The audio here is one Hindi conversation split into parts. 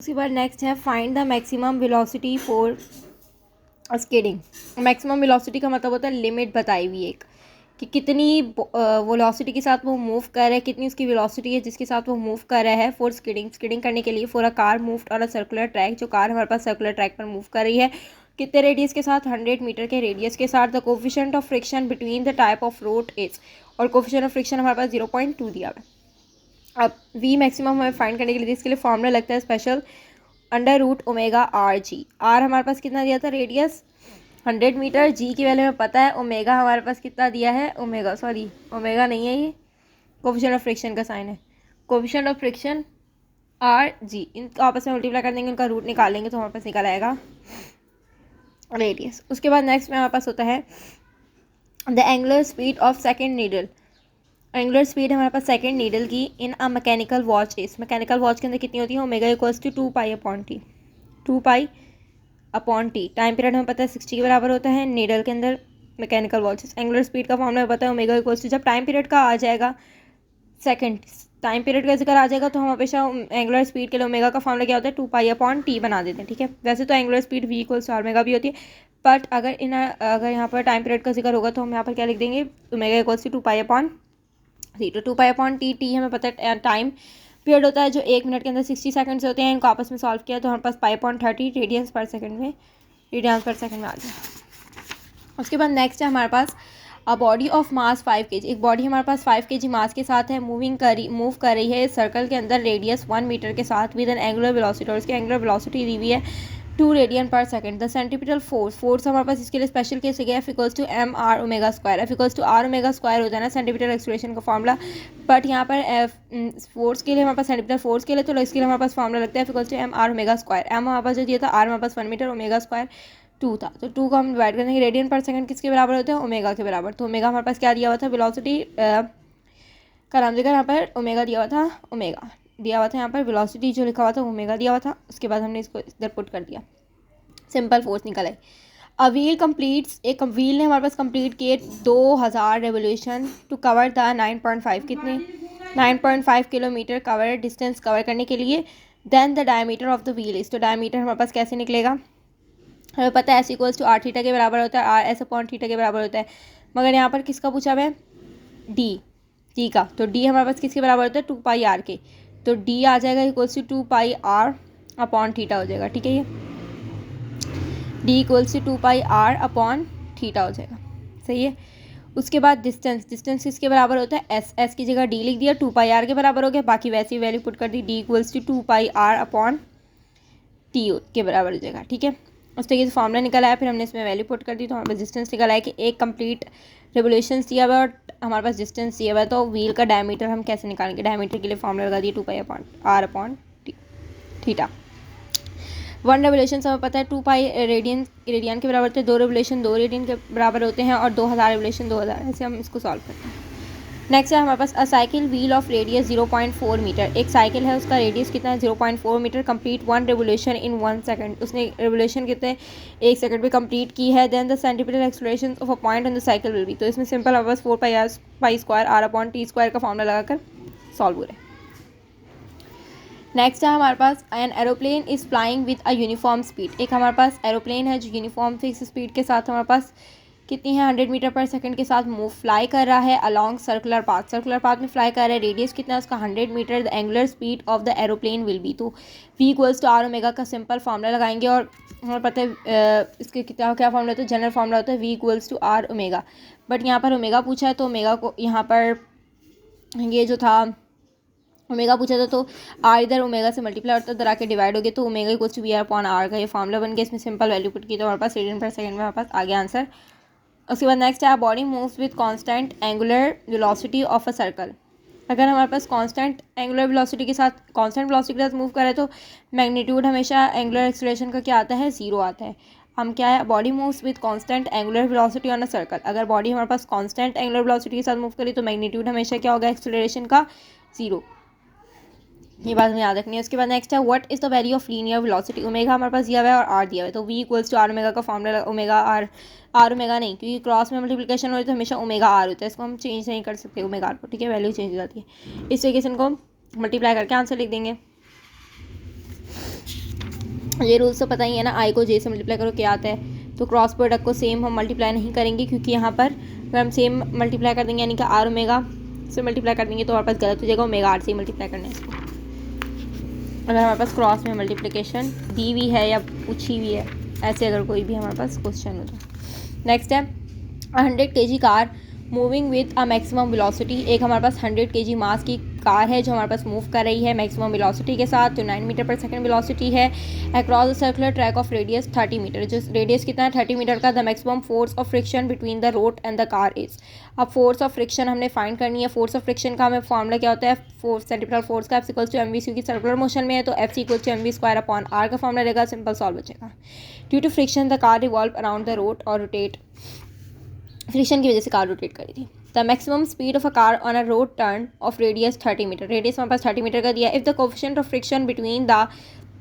उसके बाद नेक्स्ट है find the maximum velocity for skidding. Maximum velocity का मतलब होता है लिमिट बताई हुई एक, कि कितनी वेलोसिटी के साथ वो मूव कर रहा है, कितनी उसकी वेलोसिटी है जिसके साथ वो मूव कर रहा है फॉर स्कीडिंग। स्कीडिंग करने के लिए for a car moved on a circular track, जो कार हमारे पास सर्कुलर ट्रैक पर मूव कर रही है, कितने रेडियस के साथ, 100 मीटर के रेडियस के साथ। The coefficient of friction between the type of road is, और कोफिशिएंट ऑफ फ्रिक्शन हमारे पास 0.2 दिया हुआ है। अब वी मैक्सिमम हमें फाइंड करने के लिए इसके लिए फॉर्मूला लगता है special, under root omega R G. R हमारे पास कितना दिया था, रेडियस 100 मीटर, जी की वैल्यू हमें पता है, ओमेगा हमारे पास कितना दिया है, ओमेगा नहीं है, ये कोफिशिएंट ऑफ फ्रिक्शन का साइन है, coefficient of friction R G, इनको आपस में मल्टीप्लाई कर देंगे, उनका रूट निकालेंगे तो हमारे पास निकल आएगा रेडियस। उसके बाद नेक्स्ट में हमारे पास होता है the angular speed of second needle. Angular speed हमारे पास सेकंड नीडल की इन अ मैकेनिकल वॉच इस, मैकेनिकल वॉच के अंदर कितनी होती है, omega equals to 2 pi upon T, 2 pi upon T. Time period हमें पता है 60 के बराबर होता है नीडल के अंदर मैकेनिकल वॉचेस। एंगुलर स्पीड का फॉर्मूला पता है ओमेगा इक्वल्स टू, जब टाइम पीरियड का आ जाएगा, सेकंड टाइम पीरियड का जिक्र आ जाएगा तो हम हमेशा एंगुलर स्पीड के लिए ओमेगा का फॉर्मूला क्या होता है, 2 पाई अपॉन टी बना देते हैं, ठीक है। वैसे तो angular speed V equals to omega भी होती है, बट अगर यहाँ पर टाइम पीरियड का जिक्र होगा तो हम यहाँ पर क्या लिख देंगे, omega equals to 2 pi upon T. तो 2 पाई अपॉन टी, टी हमें पता है टाइम पीरियड होता है जो 1 मिनट के अंदर 60 सेकंड्स होते हैं। इनको आपस में सॉल्व किया तो हमारे पास pi upon 30 radians per second में, रेडियंस पर सेकंड में आ गया। उसके बाद नेक्स्ट है हमारे पास a body of mass 5 kg। एक बॉडी हमारे पास 5 kg मास के साथ है, मूव कर रही है सर्कल के अंदर रेडियस 1 मीटर के साथ विद एन एंगुलर वेलोसिटी, और इसकी एंगुलर वेलोसिटी दी हुई है 2 रेडियन पर सेकंड। द सेंट्रीपिटल फोर्स हमारे पास इसके लिए स्पेशल केस है F equals to M R omega square. F equals to R omega square होता है ना सेंट्रीपिटल एक्सेलरेशन का फॉर्मूला, बट यहाँ पर फोर्स के लिए हमारे पास सेंट्रीपिटल फोर्स के लिए तो इसके लिए हमारे पास फॉर्मूला लगता है F equals to M R omega square. M हमारे पास जो दिया था, आर हमारे पास 1 मीटर, ओमेगा स्क्वायर 2 था, तो 2 को हम डिवाइड कर देंगे, रेडियन पर सेकंड किसके बराबर होते हैं, ओमेगा के बराबर। तो ओमेगा हमारे पास क्या दिया हुआ था, वेलोसिटी का नाम देकर यहाँ पर ओमेगा दिया हुआ था, ओमेगा दिया हुआ था यहाँ पर, वेलोसिटी जो लिखा हुआ था ओमेगा दिया हुआ था। उसके बाद हमने इसको इधर पुट कर दिया, सिंपल फोर्स निकल आई। अ व्हील कंप्लीट्स, एक व्हील ने हमारे पास कंप्लीट किए 2000 रेवोल्यूशन टू कवर द 9.5, कितने 9.5 किलोमीटर कवर डिस्टेंस कवर करने के लिए। Then the diameter of the wheel is, तो डायमीटर हमारे पास कैसे निकलेगा, हमें पता है S equals to R theta के बराबर होता है, आर एस अपॉन थीटा के बराबर होता है, मगर यहाँ पर किसका पूछा हुआ है, डी का। तो डी हमारे पास किसके बराबर होता है, 2 पाई आर के, तो डी आ जाएगा equals to 2 pi R upon theta हो जाएगा, ठीक है। ये D equals to 2 pi R upon theta हो जाएगा, सही है। उसके बाद डिस्टेंस किसके बराबर होता है, एस की जगह डी लिख दिया, 2 पाई आर के बराबर हो गया, बाकी वैसी वैल्यू पुट कर दी, D equals to 2 pi R upon T के बराबर हो जाएगा, ठीक है। उस तरीके से फॉर्मूला निकल आया, फिर हमने इसमें वैल्यू पुट कर दी, तो हमारे पास डिस्टेंस निकल आया कि एक कंप्लीट रेवोल्यूशन दिया हुआ और हमारे पास डिस्टेंस दिया हुआ है, तो व्हील का डायमीटर हम कैसे निकालेंगे, डायमीटर के लिए फॉर्मूला लगा दिया 2 pi upon R upon theta. 1 revolution हमें पता है 2 पाई रेडियन के बराबर होते हैं, 2 रेवोल्यूशन 2 रेडियन के बराबर होते हैं, और 2000 रेवोल्यूशन 2000, ऐसे हम इसको सॉल्व करते हैं। नेक्स्ट है हमारे पास a cycle wheel of radius 0.4 metre. एक साइकिल है, उसका रेडियस कितना है, 0.4 metre, complete 1 revolution in 1 second. उसने रेवोल्यूशन कितने 1 सेकंड में कंप्लीट की है। Then the centimetre acceleration of a point on the cycle will be, तो इसमें सिंपल हमारे पास 4 pi square R upon T square का फॉर्मूला लगाकर सॉल्व हो रहा है। नेक्स्ट है हमारे पास an aeroplane is flying with a uniform speed. एक हमारे पास एरोप्लेन है जो यूनिफॉर्म फिक्स स्पीड के साथ हमारे पास कितनी है 100 मीटर पर सेकंड के साथ फ्लाई कर रहा है अलॉन्ग सर्कुलर पाथ में फ्लाई कर रहा है। रेडियस कितना है उसका 100 metre. The angular speed of the aeroplane will be, तो V equals to R omega का सिंपल फॉर्मूला लगाएंगे, और हमें पता है इसके क्या फॉर्मूला होता है, जनरल फॉर्मूला होता है V equals to R omega, but यहाँ पर ओमेगा पूछा है तो ओमेगा को यहाँ पर ये जो था ओमेगा पूछा था तो आर इधर ओमेगा से मल्टीप्लाई होता है, इधर आके डिवाइड हो गया, तो omega equals to V R upon R का ये फॉर्मूला बन गया। इसमें सिंपल वैल्यू पुट की तो हमारे पास रेडियन पर सेकंड में हमारे पास आ गया आंसर। उसके बाद नेक्स्ट है body moves with constant angular velocity of a circle. अगर हमारे पास कांस्टेंट एंगुलर वेलोसिटी के साथ कांस्टेंट वेलोसिटी के साथ मूव करे तो मैग्नीट्यूड हमेशा एंगुलर एक्सेलरेशन का क्या आता है, 0 आता है। हम क्या है, body moves with constant angular velocity on a circle. अगर बॉडी हमारे पास कांस्टेंट एंगुलर वेलोसिटी के साथ मूव करी तो मैग्नीट्यूड हमेशा क्या होगा, एक्सेलरेशन का 0। ये बात हमें याद रखनी है। उसके बाद नेक्स्ट है what is the value of linear velocity. Omega हमारे पास दिया हुआ है और आर दिया हुआ है, तो V equals to R omega का फॉर्मूला ओमेगा आर ओमेगा नहीं, क्योंकि क्रॉस में मल्टीप्लिकेशन हो रही है तो हमेशा ओमेगा आर होता है, इसको हम चेंज नहीं कर सकते ओमेगा आर को, ठीक है, वैल्यू चेंज हो जाती है। इस तरीके से इनको मल्टीप्लाई करके आंसर लिख देंगे। ये रूल्स तो पता ही है ना, आई को जे से मल्टीप्लाई करो क्या आता है। तो क्रॉस प्रोडक्ट को सेम हम मल्टीप्लाई नहीं करेंगे, क्योंकि यहाँ पर अगर हम सेम मल्टीप्लाई कर देंगे यानी कि आर ओमेगा से मल्टीप्लाई कर देंगे तो हमारे पास गलत हो जाएगा, ओमेगा आर से मल्टीप्लाई करना है इसको। अगर हमारे पास क्रॉस में मल्टीप्लिकेशन दी हुई है या पूछी हुई है, ऐसे अगर कोई भी हमारे पास क्वेश्चन हो तो। नेक्स्ट है 100 kg car moving with a maximum velocity. एक हमारे पास 100 kg मास की कार है जो हमारे पास मूव कर रही है मैक्सिमम वेलोसिटी के साथ, जो 9 मीटर पर सेकंड वेलोसिटी है, across the circular track of radius 30 meter. जो रेडियस कितना है 30 मीटर का। The maximum force of friction between the road and the car is. अब फोर्स ऑफ फ्रिक्शन हमने फाइंड करनी है। फोर्स ऑफ फ्रिक्शन का हमें फॉर्मूला क्या होता है, फोर्स सेंट्रीफ्यूगल फोर्स का एफ इक्वल्स टू एमवी, क्योंकि सर्कुलर मोशन में है तो F equals to M V square upon R का फॉर्मूला रहेगा, सिंपल सॉल्व बचेगा। Due to friction the car revolve around the road और रोटेट, फ्रिक्शन की वजह से कार रोटेट करी थी। The maximum speed of a car on a road turn of radius 30 meter. Radius हमारे पास 30 मीटर का दिया। If the coefficient of friction between the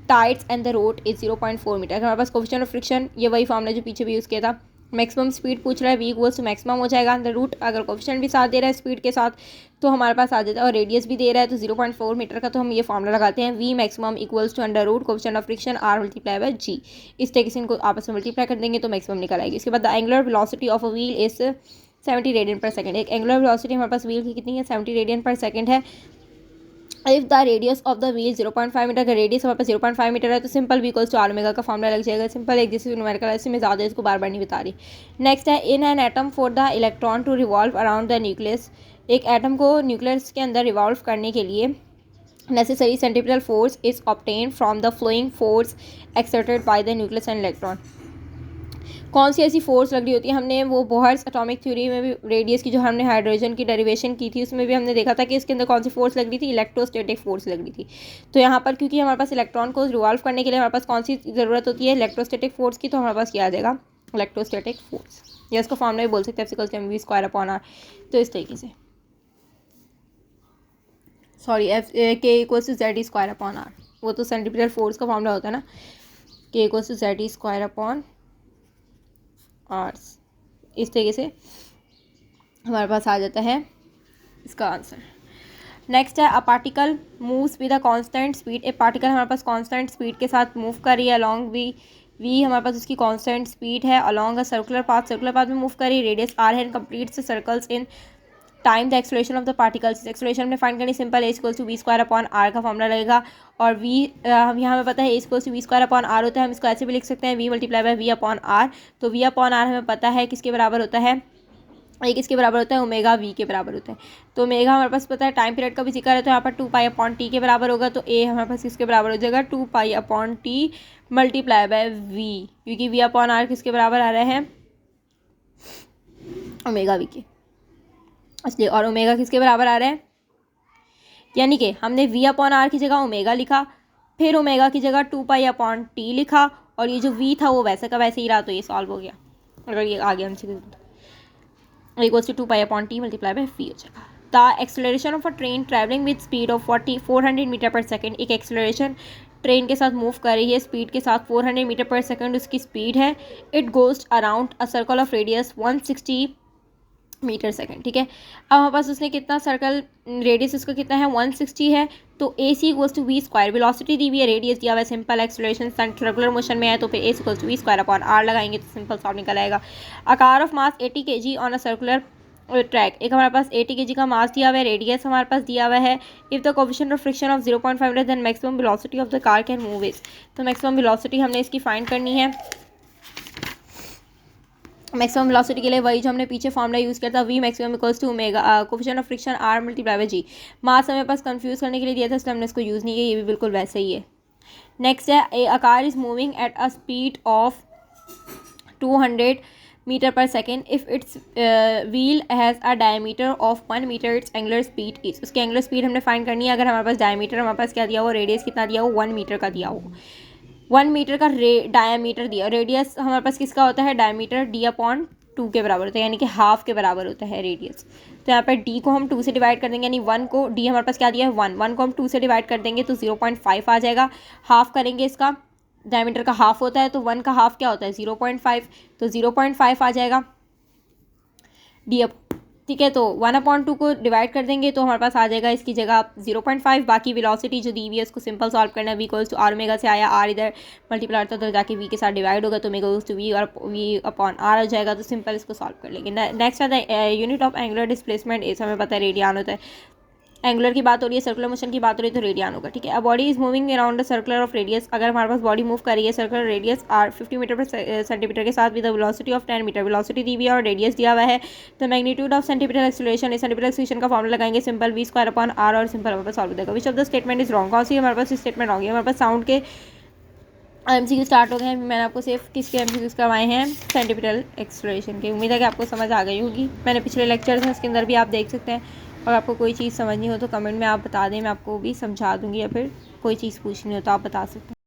tides and the road is 0.4 meter. हमारे पास कोफिशिएंट ऑफ फ्रिक्शन, ये वही फॉर्मूला जो पीछे भी यूज़ किया था। मैक्सिमम स्पीड पूछ रहा है, वी इक्वल्स टू मैक्सिमम हो जाएगा। द रूट अगर कोफिशिएंट भी साथ दे रहा है स्पीड के साथ तो हमारे पास आ जाता है, और रेडियस भी दे रहा है तो 0.4 मीटर का, तो हम ये फॉर्मूला लगाते हैं, V maximum equals to under root coefficient of friction R multiply by G. इस तरीके से इनको आपस में मल्टीप्लाई कर देंगे तो मैक्सिमम निकल आएगी। इसके बाद the angular velocity of a wheel is 70 radian पर सेकंड। एक एंगुलर वेलोसिटी हमारे पास व्हील की कितनी है, 70 रेडियन पर सेकंड है। If the radius of the wheel 0.5 meter का, रेडियस हमारे पास 0.5 मीटर है तो simple V equals to R omega का फॉर्मूला लग जाएगा। सिंपल एक जैसे न्यूमेरिकल, ऐसे में ज़्यादा इसको बार बार नहीं बता रही। नेक्स्ट है in an atom for the electron to revolve around the nucleus. एक एटम को न्यूक्लियस के अंदर रिवॉल्व करने के लिए necessary centrifugal force is obtain from the flowing force exerted by the nucleus and electron. कौन सी ऐसी फोर्स लग रही होती है, हमने वो बोहर्स एटॉमिक थ्योरी में भी रेडियस की जो हमने हाइड्रोजन की डेरिवेशन की थी उसमें भी हमने देखा था कि इसके अंदर कौन सी फोर्स लग रही थी, इलेक्ट्रोस्टैटिक फोर्स लग रही थी। तो यहाँ पर क्योंकि हमारे पास इलेक्ट्रॉन को रिवॉल्व करने के लिए हमारे पास कौन सी ज़रूरत होती है, इलेक्ट्रोस्टैटिक फोर्स की, तो हमारे पास क्या आ जाएगा, इलेक्ट्रोस्टैटिक फोर्स, या इसको फॉर्मूला भी बोल सकते हैं F M V square upon R. तो इस तरीके से sorry F K equals to Z square upon R, वो तो सेंट्रीफ्यूगल फोर्स का फॉर्मूला होता है ना, K equals to Z square upon R's. इस तरीके से हमारे पास आ जाता है इसका आंसर। नेक्स्ट है a particle moves with a constant speed. एक पार्टिकल हमारे पास कांस्टेंट स्पीड के साथ मूव कर रही है अलोंग वी हमारे पास उसकी कांस्टेंट स्पीड है, अलोंग अ सर्कुलर पाथ में मूव कर रही है, रेडियस आर है, and completes circles in time the acceleration of the particles. Acceleration हमने फाइंड करनी, simple A equals to V square upon R का फॉर्मूला लगेगा। और वी हम यहाँ हमें पता है A equals to V square upon R होता है, हम इसको ऐसे भी लिख सकते हैं V multiply by we upon R. तो वी अपॉन आर हमें पता है किसके बराबर होता है, ये किसके बराबर होता है, ओमेगा वी के बराबर होता है। तो ओमेगा हमारे पास पता है टाइम पीरियड का भी जिक्र है, तो यहाँ पर 2 पाई अपॉन टी के बराबर होगा, तो ए हमारे पास किसके बराबर हो जाएगा, 2 pi upon T multiply by V, क्योंकि वी अपॉन आर किसके बराबर आ रहे हैं, ओमेगा वी के, इसलिए। और ओमेगा किसके बराबर आ रहे हैं, यानी कि हमने वी अपॉन आर की जगह ओमेगा लिखा, फिर ओमेगा की जगह 2 पाई अपॉन टी लिखा, और ये जो वी था वो वैसे का वैसे ही रहा, तो ये सॉल्व हो गया। अगर ये आ गया हमसे equals to 2 pi upon T multiply by V हो जाएगा। The acceleration of a train travelling with speed of 400 meter पर सेकेंड। एक एक्सेलरेशन ट्रेन के साथ मूव कर रही है स्पीड के साथ 400 मीटर पर सेकेंड उसकी स्पीड है। It goes around a circle of radius 160 meter second, ठीक है। अब हमारे पास उसने कितना सर्कल रेडियस उसका कितना है 160 है, तो A C equals to V square, velocity दी हुई है, रेडियस दिया हुआ है, सिंपल एक्सेलरेशन सर्कुलर मोशन में है, तो फिर A equals to V square upon R लगाएंगे तो सिंपल सॉल्व निकल आएगा। A car of mass 80 kg on a circular track. एक हमारे पास 80 kg का मास दिया हुआ है, रेडियस हमारे पास दिया हुआ है। If the coefficient of friction of 0.5 meter then maximum velocity of the car can move is. तो मैक्सिमम वेलोसिटी हमने इसकी फाइंड करनी है। मैक्सिमम वेलोसिटी के लिए वही जो हमने पीछे फॉर्मूला यूज़ किया था, V maximum equals to omega coefficient of friction R multiply by G. Mass हमें पास कंफ्यूज करने के लिए दिया था इसलिए हमने इसको यूज़ नहीं किया, ये भी बिल्कुल वैसे ही है। नेक्स्ट है a car is moving at a speed of 200 metre पर second. If its wheel has a diameter of 1 metre, its angular speed is. उसकी एंगुलर स्पीड हमने फाइंड करनी है। अगर हमारे पास डायमीटर हमारे पास क्या दिया हो, रेडियस कितना दिया हो, 1 मीटर का दिया हो, 1 मीटर का डायमीटर दिया, रेडियस हमारे पास किसका होता है, डायमीटर डी अपॉन 2 के बराबर होता है, यानी कि हाफ के बराबर होता है रेडियस। तो यहाँ पर डी को हम 2 से डिवाइड कर देंगे, यानी 1 को, डी हमारे पास क्या दिया है 1 को हम 2 से डिवाइड कर देंगे तो 0.5 आ जाएगा। हाफ करेंगे, इसका डायमीटर का हाफ होता है तो 1 का हाफ क्या होता है 0.5, तो 0.5 आ जाएगा डी ठीक है, तो 1/2 को डिवाइड कर देंगे तो हमारे पास आ जाएगा इसकी जगह 0.5। बाकी वेलोसिटी जो दी हुई है उसको सिंपल सॉल्व करना है। v equals to R omega से आया, आर इधर मल्टीप्लाई होता है तो जाके v के साथ डिवाइड होगा तो omega equals to v upon R आ जाएगा। तो सिंपल इसको सॉल्व कर लेंगे। नेक्स्ट आता है यूनिट ऑफ एंगुलर डिस्प्लेसमेंट, इस हमें पता है रेडियन होता है। एंगुलर की बात हो रही है, सर्कुलर मोशन की बात हो रही है तो रेडियन होगा। ठीक है, a body is moving around the circular of radius, अगर हमारे पास बॉडी मूव कर रही है circular radius R 50 metre per centimetre के साथ with the velocity of 10 metre, velocity दी हुई है और रेडियस दिया हुआ है। तो मैग्नीट्यूड ऑफ सेंटीमीटर एक्सेलरेशन, इस सेंटीमीटर एक्सेलरेशन का फॉर्मूला लगाएंगे simple v square upon R और सिंपल हमारे पास सॉल्व हो जाएगा। Which of the statement is wrong, कौन सी हमारे पास स्टेटमेंट रॉन्ग है। हमारे पास साउंड के एमसीक्यू स्टार्ट हो गए हैं। मैंने आपको सिर्फ किसके एमसीक्यूज करवाए हैं, सेंटीमीटर एक्सेलरेशन के। उम्मीद है कि आपको समझ आ गई होगी। मैंने पिछले लेक्चर्स हैं उसके अंदर भी आप देख सकते हैं। और आपको कोई चीज़ समझनी हो तो कमेंट में आप बता दें, मैं आपको भी समझा दूंगी, या फिर कोई चीज़ पूछनी हो तो आप बता सकते हैं।